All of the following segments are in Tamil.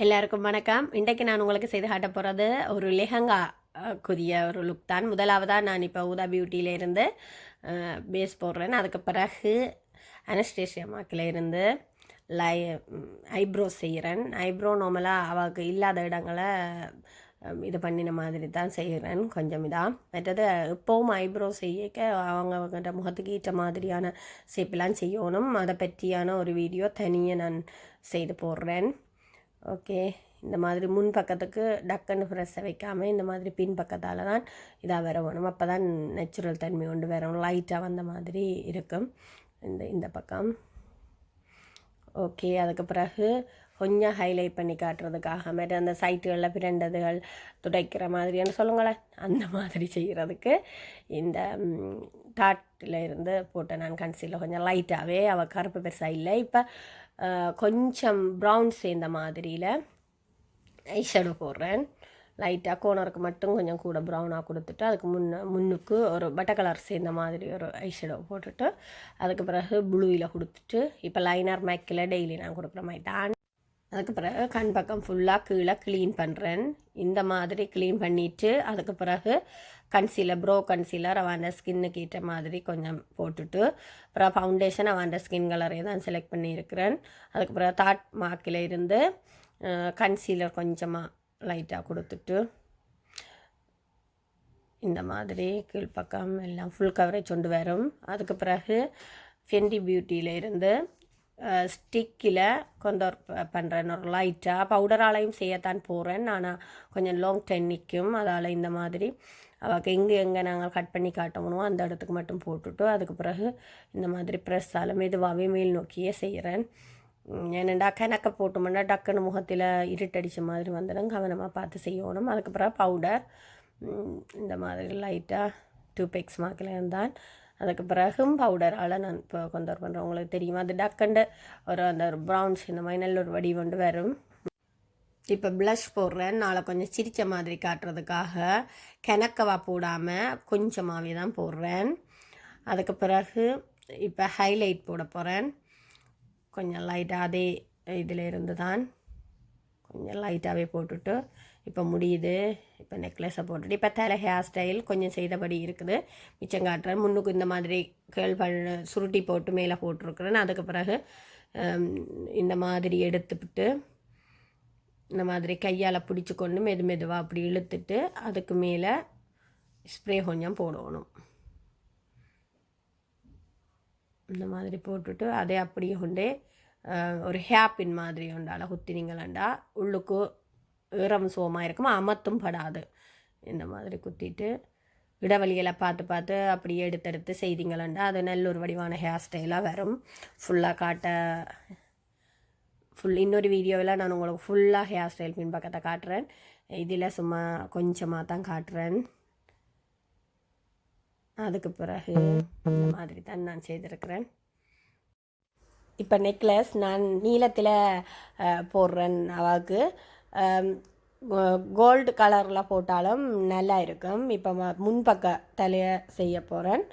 எல்லாருக்கும் வணக்கம். இன்றைக்கு நான் உங்களுக்கு செய்து காட்ட போகிறது ஒரு லெஹங்கா குறிய ஒரு லுக் தான். முதலாவதாக நான் இப்போ ஊதா பியூட்டியில இருந்து பேஸ் போடுறேன். அதுக்கு பிறகு அனஸ்டேஷியா மாக்கில் இருந்து லை ஐப்ரோ செய்கிறேன். ஐப்ரோ நார்மலாக அவளுக்கு இல்லாத இடங்களை இது பண்ணின மாதிரி தான் செய்கிறேன். கொஞ்சம் இதாக மற்றது இப்போவும் ஐப்ரோ செய்யக்க அவங்கக்கிட்ட முகத்துக்கு ஈட்ட மாதிரியான ஷேப்பெல்லாம் செய்யணும். அதை பற்றியான ஒரு வீடியோ தனியாக நான் செய்து போடுறேன். ஓகே, இந்த மாதிரி முன் பக்கத்துக்கு டக்குன்னு ப்ரெஸ்ஸை வைக்காமல் இந்த மாதிரி பின் பக்கத்தால் தான் இதாக வர வேணும். அப்போ தான் நேச்சுரல் தன்மை கொண்டு வரும். லைட்டாக வந்த மாதிரி இருக்கும் இந்த பக்கம். ஓகே, அதுக்கு பிறகு கொஞ்சம் ஹைலைட் பண்ணி காட்டுறதுக்காக மாதிரி அந்த சைட்டுகளில் பிரண்டதுகள் துடைக்கிற மாதிரின்னு சொல்லுங்களேன், அந்த மாதிரி செய்கிறதுக்கு இந்த டாட்டில் இருந்து போட்டேன் நான் கன்சீலர். கொஞ்சம் லைட்டாகவே அவள் கருப்பு பெருசாக இல்லை. இப்போ கொஞ்சம் ப்ரௌன் சேர்ந்த மாதிரியில் ஐஷேடோ போடுறேன். லைட்டாக கோனருக்கு மட்டும் கொஞ்சம் கூட ப்ரௌனாக கொடுத்துட்டு அதுக்கு முன்னுக்கு ஒரு பட்டர் கலர் சேர்ந்த மாதிரி ஒரு ஐஷேடோ போட்டுட்டு அதுக்கு பிறகு ப்ளூவில் கொடுத்துட்டு இப்போ லைனர் மேக்கில் டெய்லி நான் கொடுக்குற மாதிரி தான். அதுக்கு பிறகு கண் பக்கம் ஃபுல்லாக கீழே க்ளீன் பண்ணுறேன். இந்த மாதிரி க்ளீன் பண்ணிவிட்டு அதுக்கு பிறகு கன்சீலர் ப்ரோ கன்சீலர் அவன் ஸ்கின்னுக்கு ஏற்ற மாதிரி கொஞ்சம் போட்டுட்டு அப்புறம் ஃபவுண்டேஷன் அவன் ஸ்கின் கலரே தான் செலக்ட் பண்ணியிருக்கிறேன். அதுக்கு பிறகு தாட் மார்க்கில் இருந்து கன்சீலர் கொஞ்சமாக லைட்டாக கொடுத்துட்டு இந்த மாதிரி கீழ்ப்பக்கம் எல்லாம் ஃபுல் கவரேஜ் கொண்டு வரும். அதுக்கு பிறகு ஃபென்டி பியூட்டியில் இருந்து ஸ்டிக்கில் கொண்டோர் பண்ணுறேன். ஒரு லைட்டாக பவுடராலையும் செய்யத்தான் போகிறேன். ஆனால் கொஞ்சம் லாங் டைம் நிற்கும். அதால் இந்த மாதிரி அவளுக்கு எங்கே நாங்கள் கட் பண்ணி காட்டணும் அந்த இடத்துக்கு மட்டும் போட்டுட்டு அதுக்கு பிறகு இந்த மாதிரி ப்ரெஸ்ஸால் மெதுவாகவே மேல் நோக்கியே செய்கிறேன். ஏனெண்டா கணக்க போட்டோம்னா டக்குன்னு முகத்தில் இருட்டடித்த மாதிரி வந்துடும். கவனமாக பார்த்து செய்யணும். அதுக்கு பிறகு பவுடர் இந்த மாதிரி லைட்டாக 2 பெக்ஸ் மார்க்கில் இருந்தால் அதுக்கு பிறகும் பவுடரால் நான் இப்போ கொண்டு பண்ணுறேன். உங்களுக்கு தெரியுமா, அது டக்குண்டு அந்த ப்ரௌன்ஸ் இந்த மாதிரி நல்ல ஒரு வடி கொண்டு வரும். இப்போ ப்ளஷ் போடுறேன். நாளை கொஞ்சம் சிரித்த மாதிரி காட்டுறதுக்காக கிணக்கவா போடாமல் கொஞ்சமாகவே தான் போடுறேன். அதுக்கு பிறகு இப்போ ஹைலைட் போட போகிறேன். கொஞ்சம் லைட்டாக அதே இதில் இருந்து தான் கொஞ்சம் லைட்டாகவே போட்டுட்டு இப்போ முடியுது. இப்போ நெக்லஸை போட்டுட்டு இப்போ தலை ஹேர் ஸ்டைல் கொஞ்சம் செய்தபடி இருக்குது, மிச்சம் காட்டுறேன். முன்னுக்கு இந்த மாதிரி சுருட்டி போட்டு மேலே போட்டிருக்கிறேன். அதுக்கு பிறகு இந்த மாதிரி எடுத்துவிட்டு இந்த மாதிரி கையால் பிடிச்சி கொண்டு மெதுவாக அப்படி இழுத்துட்டு அதுக்கு மேலே ஸ்ப்ரே கொஞ்சம் போடணும். இந்த மாதிரி போட்டுட்டு அதே அப்படியே கொண்டே ஒரு ஹேப்பின் மாதிரி உண்டால குத்தினீங்களா உள்ளுக்கு ஈரம் சோமாக இருக்கும், அமர்த்தும் படாது. இந்த மாதிரி குத்திட்டு இடவழிகளை பார்த்து அப்படியே எடுத்தெடுத்து செய்தீங்களா அது நல்ல ஒரு வடிவான ஹேர் ஸ்டைலாக வரும். ஃபுல்லாக இன்னொரு வீடியோவில் நான் உங்களுக்கு ஃபுல்லாக ஹேர் ஸ்டைல் பின் பக்கத்தை காட்டுறேன். இதில் சும்மா கொஞ்சமாக தான் காட்டுறேன். அதுக்கு பிறகு இந்த மாதிரி தான் நான் செய்திருக்கிறேன். இப்போ நெக்லஸ் நான் நீளத்தில் போடுறேன். அவளுக்கு கோல்டு கலரில் போட்டாலும் நல்லா இருக்கும். இப்போ முன்பக்க தலையை செய்ய போகிறேன்.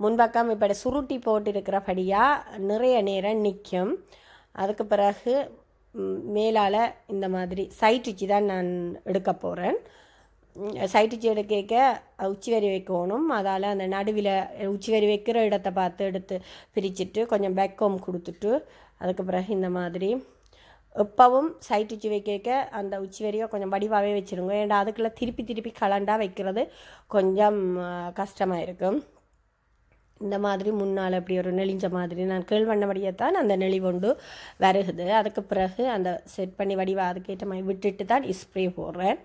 முன்பக்கம் இப்போ சுருட்டி போட்டிருக்கிறபடியாக நிறைய நேரம் நிற்கும். அதுக்கு பிறகு மேலால் இந்த மாதிரி சைட்டுச்சி தான் நான் எடுக்க போகிறேன். சைட்டுச்சி எடுக்க உச்சி வரி வைக்கணும். அதால் அந்த நடுவில் உச்சி வரி வைக்கிற இடத்த பார்த்து எடுத்து பிரிச்சுட்டு கொஞ்சம் பேக்கோம் கொடுத்துட்டு அதுக்கு பிறகு இந்த மாதிரி எப்பவும் சைட்டுச்சி வைக்க அந்த உச்சி வரியை கொஞ்சம் வடிவாகவே வச்சுருங்க. ஏன்னா அதுக்குள்ளே திருப்பி கலண்டாக வைக்கிறது கொஞ்சம் கஷ்டமாக இருக்கும். இந்த மாதிரி முன்னால் அப்படி ஒரு நெளிஞ்ச மாதிரி நான் கேள் பண்ணபடியே தான் அந்த நெளி கொண்டு வருகுது. அதுக்கு பிறகு அந்த செட் பண்ணி வடிவா அதுக்கேற்ற மாதிரி விட்டுட்டு தான் ஸ்ப்ரே போடுறேன்.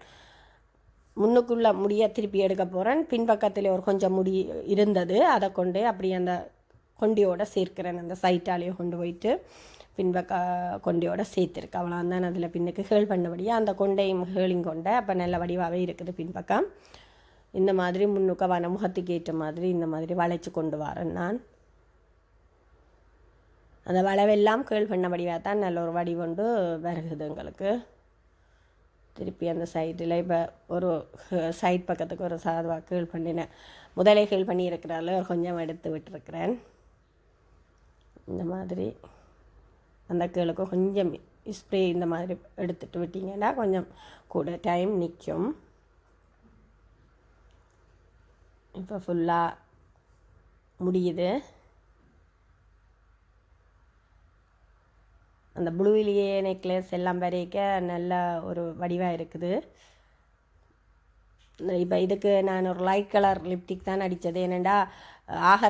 முன்னுக்குள்ளே முடியை திருப்பி எடுக்க போகிறேன். பின்பக்கத்தில் ஒரு கொஞ்சம் முடி இருந்தது, அதை கொண்டு அப்படி அந்த கொண்டியோடு சேர்க்கிறேன். அந்த சைட்டாலேயே கொண்டு போயிட்டு பின்பக்க கொண்டையோடு சேர்த்துருக்கு. அவ்வளோ தான் அதில் பின்னுக்கு ஹேள் பண்ணபடியே அந்த கொண்டையும் ஹேளிங் கொண்டை அப்போ நல்ல வடிவாகவே இருக்குது. பின்பக்கம் இந்த மாதிரி முன்னுக்க முகத்துக்கு ஏற்ற மாதிரி இந்த மாதிரி வளைச்சி கொண்டு வரேன். நான் அந்த வளைவெல்லாம் கேள் பண்ண வடிவாக தான் நல்ல ஒரு வடி கொண்டு வருகுது எங்களுக்கு. திருப்பி அந்த சைடில் இப்போ ஒரு சைட் பக்கத்துக்கு ஒரு சாதுவாக கீழ் பண்ணினேன். முதலே கீழ் பண்ணி இருக்கிறால கொஞ்சம் எடுத்து விட்டுருக்கிறேன். இந்த மாதிரி அந்த கீழுக்கு கொஞ்சம் ஸ்ப்ரே இந்த மாதிரி எடுத்துகிட்டு விட்டிங்கன்னா கொஞ்சம் கூட டைம் நிற்கும். இப்போ ஃபுல்லாக முடியுது. அந்த ப்ளூவிலேயே நெக்லஸ் எல்லாம் வரைக்க நல்ல ஒரு வடிவாக இருக்குது. இப்போ இதுக்கு நான் ஒரு லைட் கலர் லிப்டிக் தான் அடித்தது. ஏனெண்டா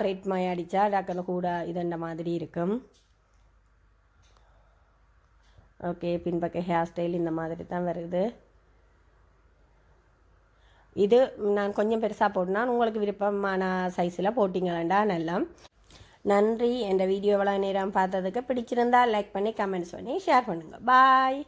ரெட் மாய் அடித்தா டக்குன்னு கூட இதண்ட மாதிரி இருக்கும். ஓகே, பின்பக்க ஹேர் ஸ்டைல் இந்த மாதிரி தான் வருது. இது நான் கொஞ்சம் பெருசாக போட்டுனா உங்களுக்கு விருப்பமான சைஸில் போட்டிங்களா நல்லா. நன்றி. என் வீடியோ எவ்வளோ நேரம் பார்த்ததுக்கு. பிடிச்சிருந்தால் லைக் பண்ணி கமெண்ட்ஸ் பண்ணி ஷேர் பண்ணுங்கள். பாய்.